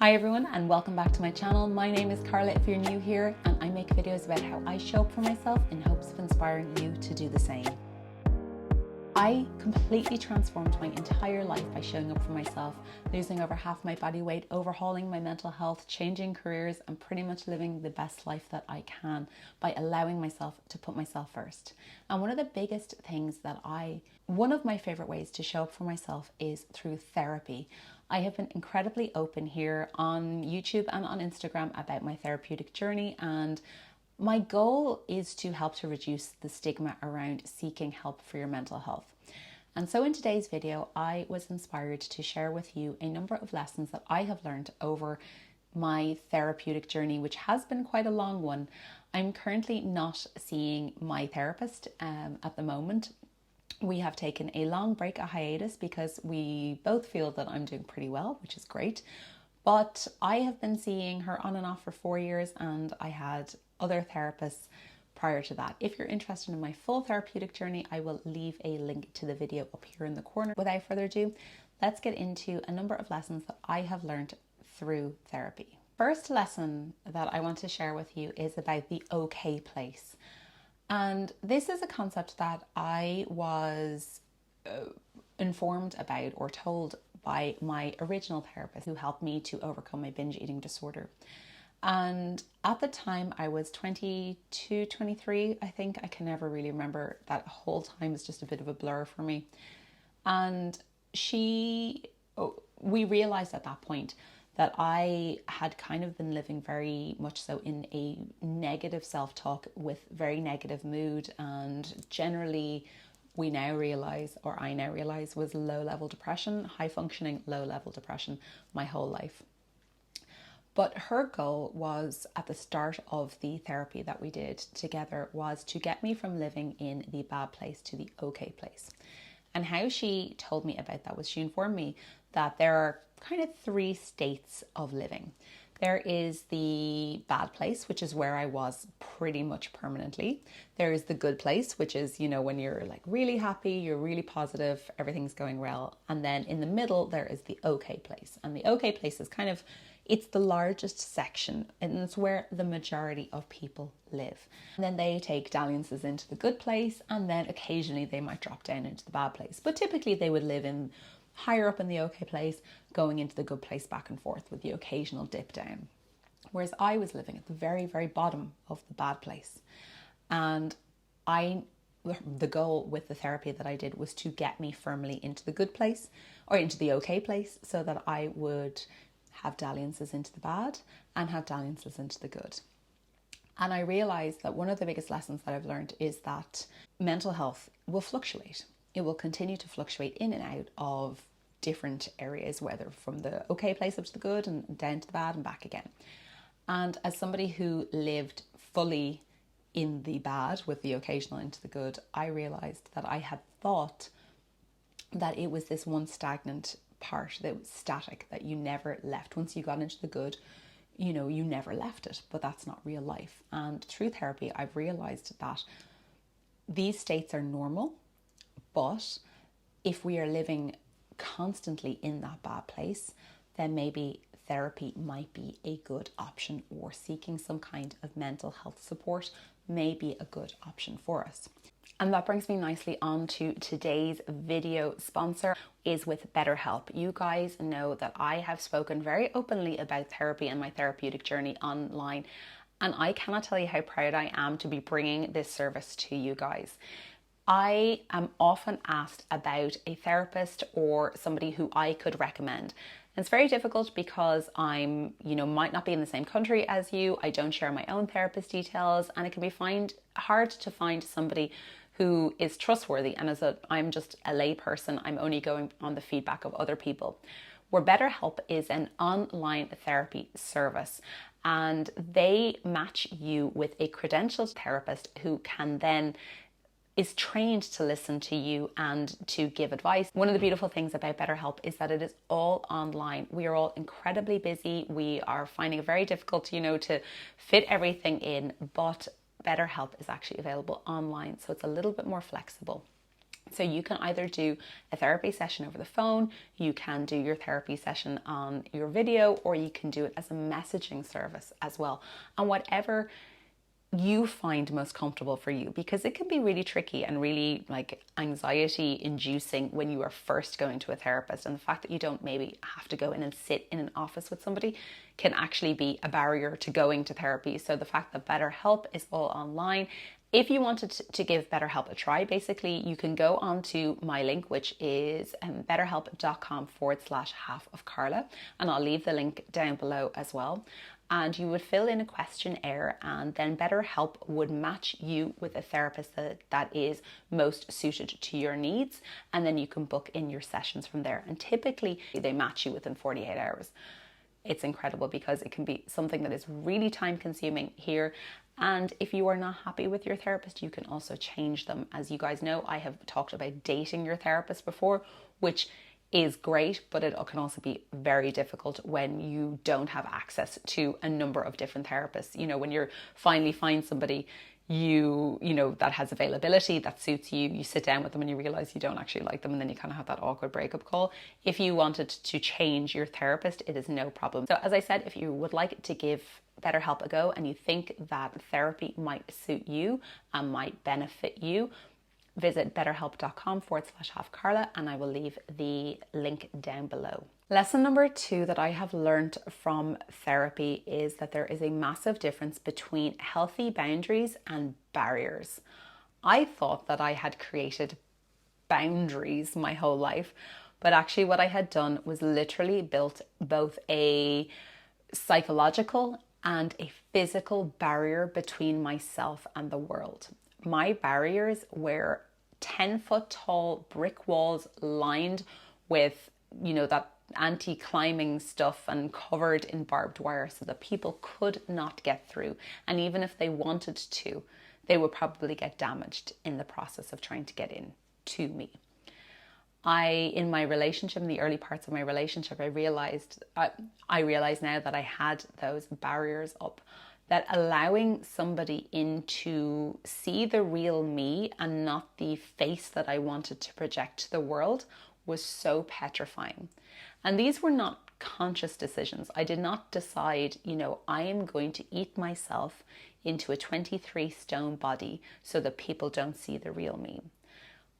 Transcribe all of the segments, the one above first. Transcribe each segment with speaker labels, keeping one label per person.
Speaker 1: Hi everyone and welcome back to my channel. My name is Carla if you're new here, and I make videos about how I show up for myself in hopes of inspiring you to do the same. I completely transformed my entire life by showing up for myself, losing over half my body weight, overhauling my mental health, changing careers, and pretty much living the best life that I can by allowing myself to put myself first. And one of my favorite ways to show up for myself is through therapy. I have been incredibly open here on YouTube and on Instagram about my therapeutic journey, and my goal is to help to reduce the stigma around seeking help for your mental health. And so in today's video, I was inspired to share with you a number of lessons that I have learned over my therapeutic journey, which has been quite a long one. I'm currently not seeing my therapist at the moment. We have taken a long break, a hiatus, because we both feel that I'm doing pretty well, which is great. But I have been seeing her on and off for 4 years, and I had other therapists prior to that. If you're interested in my full therapeutic journey, I will leave a link to the video up here in the corner. Without further ado, let's get into a number of lessons that I have learned through therapy. First lesson that I want to share with you is about the okay place. And this is a concept that I was informed about or told by my original therapist who helped me to overcome my binge eating disorder. And at the time I was 22, 23, I think. I can never really remember. That whole time is just a bit of a blur for me. And we realized at that point that I had kind of been living very much so in a negative self-talk with very negative mood, and generally I now realize was low-level depression, high-functioning low-level depression my whole life. But her goal was, at the start of the therapy that we did together, was to get me from living in the bad place to the okay place. And how she told me about that was she informed me that there are kind of 3 states of living. There is the bad place, which is where I was pretty much permanently. There is the good place, which is, when you're like really happy, you're really positive, everything's going well. And then in the middle, there is the okay place. And the okay place is it's the largest section, and it's where the majority of people live. And then they take dalliances into the good place, and then occasionally they might drop down into the bad place. But typically they would live in higher up in the okay place, going into the good place back and forth with the occasional dip down. Whereas I was living at the very, very bottom of the bad place. And the goal with the therapy that I did was to get me firmly into the good place, or into the okay place, so that I would have dalliances into the bad and have dalliances into the good. And I realized that one of the biggest lessons that I've learned is that mental health will fluctuate. It will continue to fluctuate in and out of different areas, whether from the okay place up to the good and down to the bad and back again. And as somebody who lived fully in the bad with the occasional into the good, I realized that I had thought that it was this one stagnant part that was static, that you never left. Once you got into the good, you never left it. But that's not real life. And through therapy, I've realized that these states are normal, but if we are living constantly in that bad place, then maybe therapy might be a good option, or seeking some kind of mental health support may be a good option for us. And that brings me nicely on to today's video sponsor, is with BetterHelp. You guys know that I have spoken very openly about therapy and my therapeutic journey online, and I cannot tell you how proud I am to be bringing this service to you guys. I am often asked about a therapist or somebody who I could recommend. And it's very difficult because I'm, might not be in the same country as you. I don't share my own therapist details, and it can be hard to find somebody who is trustworthy. And I'm just a lay person, I'm only going on the feedback of other people. Where BetterHelp is an online therapy service, and they match you with a credentialed therapist who is trained to listen to you and to give advice. One of the beautiful things about BetterHelp is that it is all online. We are all incredibly busy. We are finding it very difficult, to fit everything in, but BetterHelp is actually available online, so it's a little bit more flexible. So you can either do a therapy session over the phone, you can do your therapy session on your video, or you can do it as a messaging service as well. And whatever you find most comfortable for you, because it can be really tricky and really like anxiety inducing when you are first going to a therapist, and the fact that you don't maybe have to go in and sit in an office with somebody can actually be a barrier to going to therapy. So the fact that BetterHelp is all online, if you wanted to give BetterHelp a try, basically you can go onto my link, which is betterhelp.com/half of Carla, and I'll leave the link down below as well. And you would fill in a questionnaire, and then BetterHelp would match you with a therapist that is most suited to your needs. And then you can book in your sessions from there. And typically they match you within 48 hours. It's incredible because it can be something that is really time consuming here. And if you are not happy with your therapist, you can also change them. As you guys know, I have talked about dating your therapist before, which is great, but it can also be very difficult when you don't have access to a number of different therapists. You know, when you're finally find somebody you know that has availability, that suits you, you sit down with them and you realize you don't actually like them, and then you kind of have that awkward breakup call. If you wanted to change your therapist, it is no problem. So as I said, if you would like to give BetterHelp a go and you think that therapy might suit you and might benefit you, visit betterhelp.com/halfcarla, and I will leave the link down below. Lesson number 2 that I have learned from therapy is that there is a massive difference between healthy boundaries and barriers. I thought that I had created boundaries my whole life, but actually what I had done was literally built both a psychological and a physical barrier between myself and the world. My barriers were 10-foot tall brick walls lined with, that anti-climbing stuff and covered in barbed wire so that people could not get through. And even if they wanted to, they would probably get damaged in the process of trying to get in to me. In my relationship, in the early parts of my relationship, I realized now that I had those barriers up, that allowing somebody in to see the real me and not the face that I wanted to project to the world was so petrifying. And these were not conscious decisions. I did not decide, I am going to eat myself into a 23 stone body so that people don't see the real me.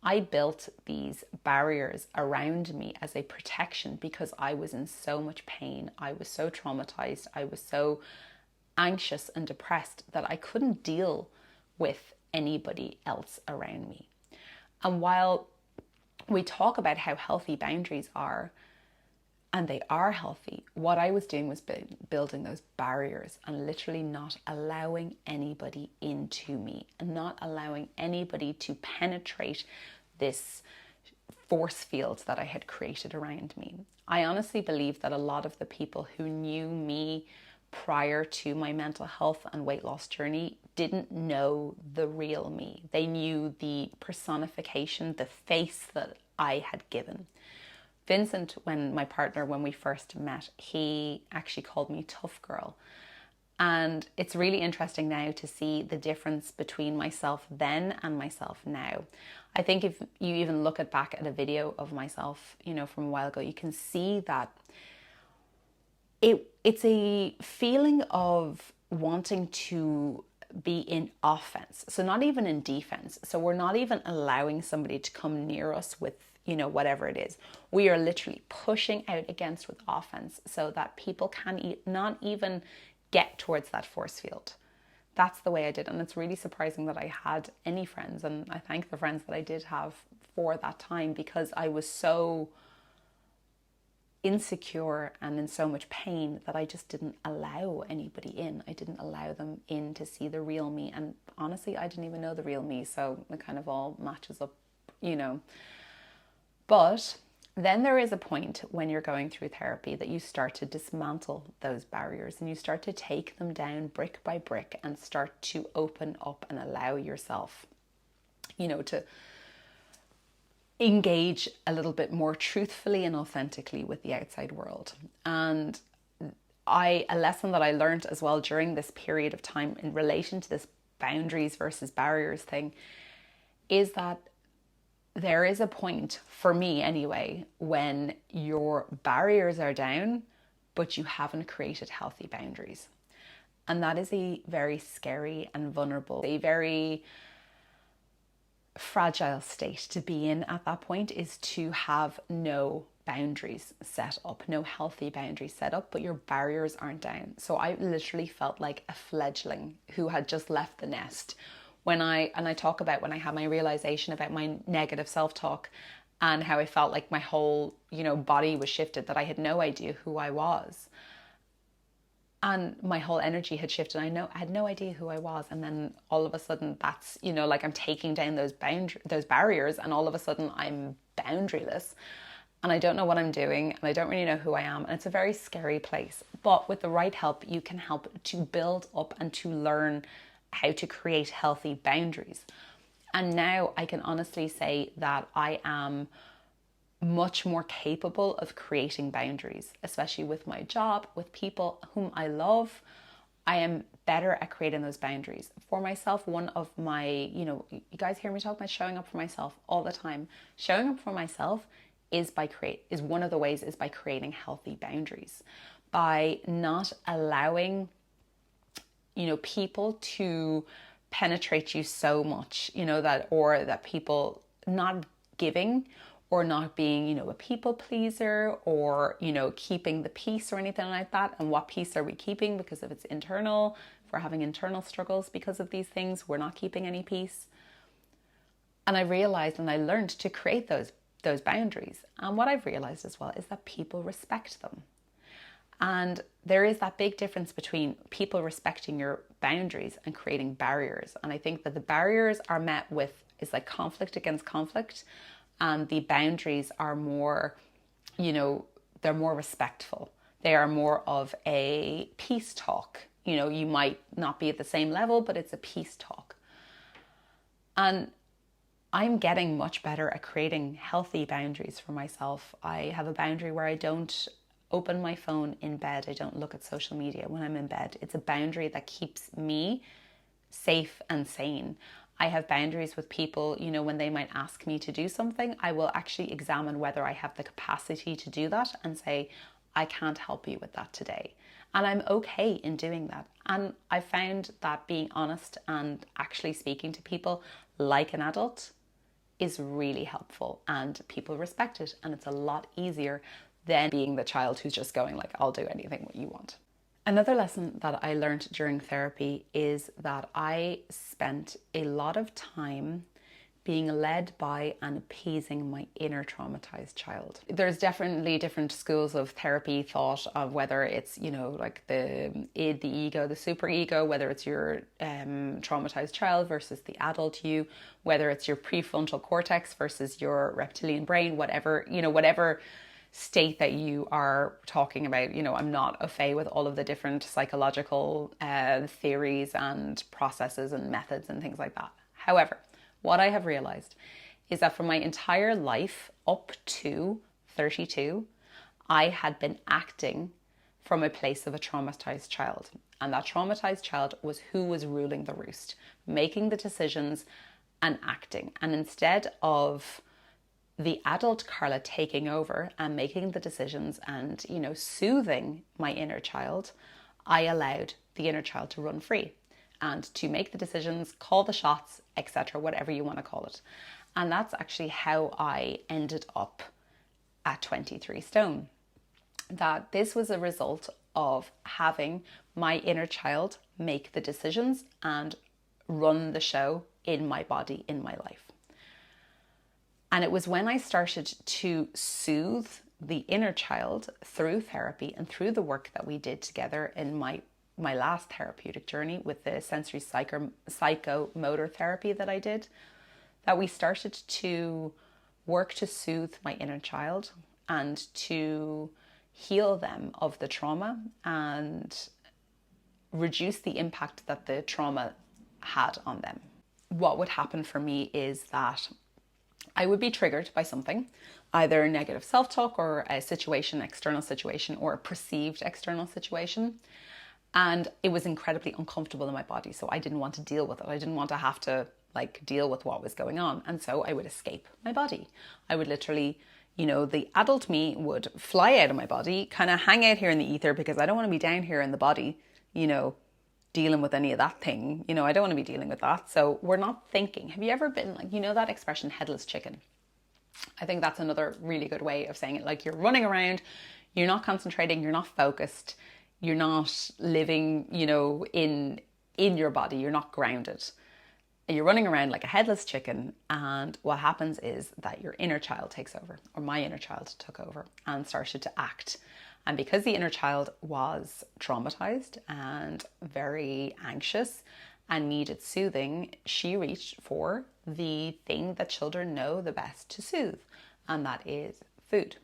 Speaker 1: I built these barriers around me as a protection because I was in so much pain. I was so traumatized. I was so anxious and depressed that I couldn't deal with anybody else around me. And while we talk about how healthy boundaries are, and they are healthy, what I was doing was building those barriers and literally not allowing anybody into me and not allowing anybody to penetrate this force field that I had created around me. I honestly believe that a lot of the people who knew me prior to my mental health and weight loss journey didn't know the real me. They knew the personification, the face that I had given. Vincent, when we first met, he actually called me tough girl. And it's really interesting now to see the difference between myself then and myself now. I think if you even look back at a video of myself, from a while ago, you can see that it's a feeling of wanting to be in offense. So not even in defense. So we're not even allowing somebody to come near us with, whatever it is. We are literally pushing out against with offense so that people can not even get towards that force field. That's the way I did. And it's really surprising that I had any friends. And I thank the friends that I did have for that time, because I was so insecure and in so much pain that I just didn't allow anybody in. I didn't allow them in to see the real me. And honestly, I didn't even know the real me. So it kind of all matches up, But then there is a point when you're going through therapy that you start to dismantle those barriers and you start to take them down brick by brick and start to open up and allow yourself, to engage a little bit more truthfully and authentically with the outside world. And a lesson that I learned as well during this period of time in relation to this boundaries versus barriers thing is that there is a point, for me anyway, when your barriers are down, but you haven't created healthy boundaries. And that is a very scary and vulnerable, a very fragile state to be in at that point, is to have no boundaries set up, no healthy boundaries set up, but your barriers aren't down. So I literally felt like a fledgling who had just left the nest. When I talk about when I had my realization about my negative self-talk and how I felt like my whole, body was shifted, that I had no idea who I was. And my whole energy had shifted. I had no idea who I was. And then all of a sudden that's, like I'm taking down those barriers, and all of a sudden I'm boundaryless. And I don't know what I'm doing, and I don't really know who I am. And it's a very scary place. But with the right help, you can help to build up and to learn how to create healthy boundaries. And now I can honestly say that I am much more capable of creating boundaries, especially with my job, with people whom I love. I am better at creating those boundaries for myself. One of my, you guys hear me talk about showing up for myself all the time. Showing up for myself is one of the ways is by creating healthy boundaries, by not allowing, people to penetrate you so much, that people not giving or not being, a people pleaser, or, keeping the peace or anything like that. And what peace are we keeping? Because if it's internal, if we're having internal struggles because of these things, we're not keeping any peace. And I realized and I learned to create those boundaries. And what I've realized as well is that people respect them. And there is that big difference between people respecting your boundaries and creating barriers. And I think that the barriers are met with, is like conflict against conflict. And the boundaries are more, they're more respectful. They are more of a peace talk. You might not be at the same level, but it's a peace talk. And I'm getting much better at creating healthy boundaries for myself. I have a boundary where I don't open my phone in bed. I don't look at social media when I'm in bed. It's a boundary that keeps me safe and sane. I have boundaries with people, when they might ask me to do something, I will actually examine whether I have the capacity to do that and say, I can't help you with that today. And I'm okay in doing that. And I found that being honest and actually speaking to people like an adult is really helpful, and people respect it. And it's a lot easier than being the child who's just going like, I'll do anything what you want. Another lesson that I learned during therapy is that I spent a lot of time being led by and appeasing my inner traumatized child. There's definitely different schools of therapy thought of whether it's, like the id, the ego, the superego, whether it's your traumatized child versus the adult you, whether it's your prefrontal cortex versus your reptilian brain, whatever state that you are talking about. I'm not au fait with all of the different psychological theories and processes and methods and things like that. However, what I have realized is that for my entire life up to 32, I had been acting from a place of a traumatized child. And that traumatized child was who was ruling the roost, making the decisions and acting. And instead of the adult Carla taking over and making the decisions and, soothing my inner child, I allowed the inner child to run free and to make the decisions, call the shots, etc., whatever you want to call it. And that's actually how I ended up at 23 stone. That this was a result of having my inner child make the decisions and run the show in my body, in my life. And it was when I started to soothe the inner child through therapy and through the work that we did together in my last therapeutic journey with the sensory psychomotor therapy that I did, that we started to work to soothe my inner child and to heal them of the trauma and reduce the impact that the trauma had on them. What would happen for me is that I would be triggered by something, either a negative self-talk or a situation, external situation, or a perceived external situation. And it was incredibly uncomfortable in my body. So I didn't want to deal with it. I didn't want to have to like deal with what was going on. And so I would escape my body. I would literally, you know, the adult me would fly out of my body, kind of hang out here in the ether, because I don't want to be down here in the body, you know, dealing with any of that thing. You know, I don't want to be dealing with that. So we're not thinking. Have you ever been like, you know, that expression, headless chicken? I think that's another really good way of saying it. Like, you're running around, you're not concentrating, you're not focused, you're not living, you know, in your body, you're not grounded. You're running around like a headless chicken, and what happens is that your inner child takes over, or my inner child took over and started to act. And because the inner child was traumatized and very anxious and needed soothing, she reached for the thing that children know the best to soothe, and that is food.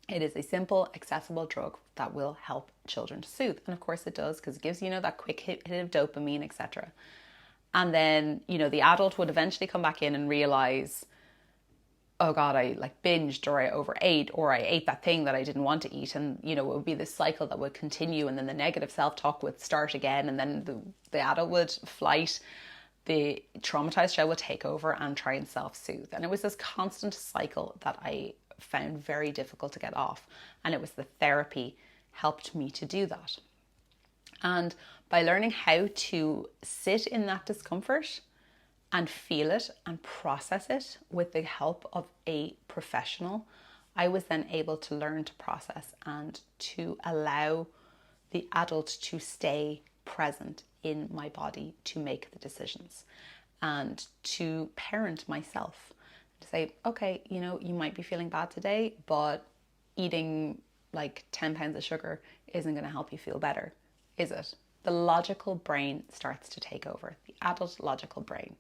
Speaker 1: It is a simple, accessible drug that will help children to soothe. And of course it does, because it gives, you know, that quick hit of dopamine, etc. And then, you know, the adult would eventually come back in and realize, oh God, I like binged, or I overate, or I ate that thing that I didn't want to eat. And, you know, it would be this cycle that would continue. And then the negative self-talk would start again. And then the adult would flight. The traumatized child would take over and try and self-soothe. And it was this constant cycle that I found very difficult to get off. And it was the therapy helped me to do that. And by learning how to sit in that discomfort and feel it and process it with the help of a professional, I was then able to learn to process and to allow the adult to stay present in my body to make the decisions, and to parent myself, to say, okay, you know, you might be feeling bad today, but eating like 10 pounds of sugar isn't going to help you feel better, is it? The logical brain starts to take over, the adult logical brain.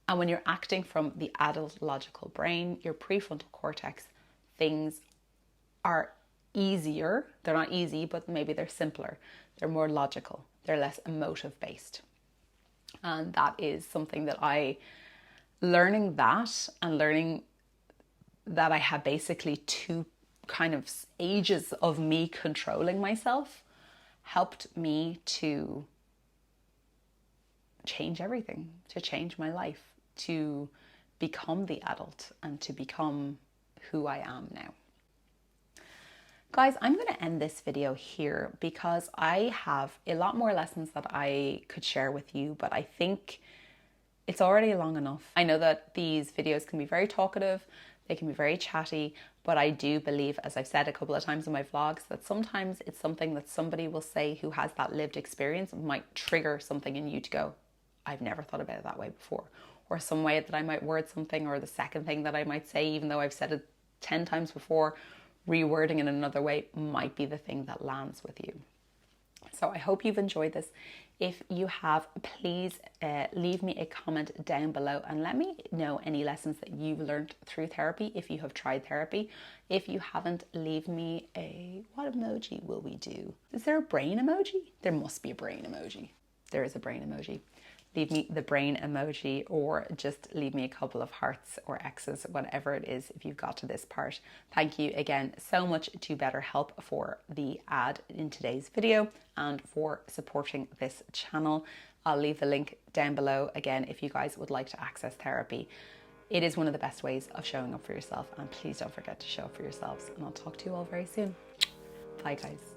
Speaker 1: And when you're acting from the adult logical brain, your prefrontal cortex, things are easier. They're not easy, but maybe they're simpler. They're more logical. They're less emotive based. And that is something that learning that I had basically two kind of ages of me controlling myself helped me to change everything, to change my life, to become the adult and to become who I am now. Guys, I'm going to end this video here because I have a lot more lessons that I could share with you, but I think it's already long enough. I know that these videos can be very talkative, they can be very chatty, but I do believe, as I've said a couple of times in my vlogs, that sometimes it's something that somebody will say who has that lived experience might trigger something in you to go, I've never thought about it that way before. Or some way that I might word something, or the second thing that I might say, even though I've said it 10 times before, rewording in another way might be the thing that lands with you. So I hope you've enjoyed this. If you have, please leave me a comment down below and let me know any lessons that you've learned through therapy, if you have tried therapy. If you haven't, leave me what emoji will we do? Is there a brain emoji? There must be a brain emoji. There is a brain emoji. Leave me the brain emoji, or just leave me a couple of hearts or X's, whatever it is, if you've got to this part. Thank you again so much to BetterHelp for the ad in today's video and for supporting this channel. I'll leave the link down below again if you guys would like to access therapy. It is one of the best ways of showing up for yourself, and please don't forget to show up for yourselves, and I'll talk to you all very soon. Bye guys.